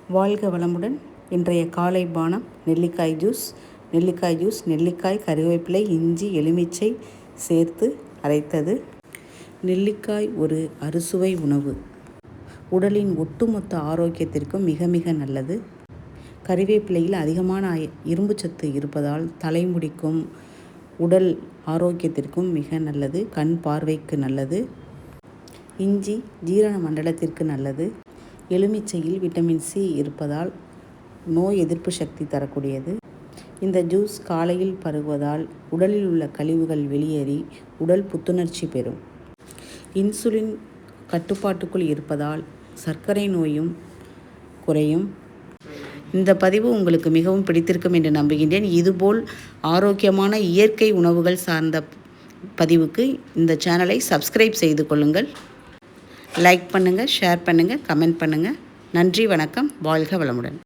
வாழ்க வளமுடன். இன்றைய காலை பானம் நெல்லிக்காய் ஜூஸ். நெல்லிக்காய், கறிவேப்பிலை, இஞ்சி, எலுமிச்சை சேர்த்து அரைத்தது. நெல்லிக்காய் ஒரு அறுசுவை உணவு. உடலின் ஒட்டுமொத்த ஆரோக்கியத்திற்கும் மிக மிக நல்லது. கறிவேப்பிலையில் அதிகமான இரும்புச்சத்து இருப்பதால் தலைமுடிக்கும் உடல் ஆரோக்கியத்திற்கும் மிக நல்லது. கண் பார்வைக்கு நல்லது. இஞ்சி ஜீரண மண்டலத்திற்கு நல்லது. எலுமிச்சையில் விட்டமின் சி இருப்பதால் நோய் எதிர்ப்பு சக்தி தரக்கூடியது. இந்த ஜூஸ் காலையில் பருகுவதால் உடலில் உள்ள கழிவுகள் வெளியேறி உடல் புத்துணர்ச்சி பெறும். இன்சுலின் கட்டுப்பாட்டுக்குள் இருப்பதால் சர்க்கரை நோயும் குறையும். இந்த பதிவு உங்களுக்கு மிகவும் பிடித்திருக்கும் என்று நம்புகின்றேன். இதுபோல் ஆரோக்கியமான இயற்கை உணவுகள் சார்ந்த பதிவுக்கு இந்த சேனலை சப்ஸ்கிரைப் செய்து கொள்ளுங்கள். லைக் பண்ணுங்கள், ஷேர் பண்ணுங்கள், கமெண்ட் பண்ணுங்கள். நன்றி, வணக்கம். வாழ்க வளமுடன்.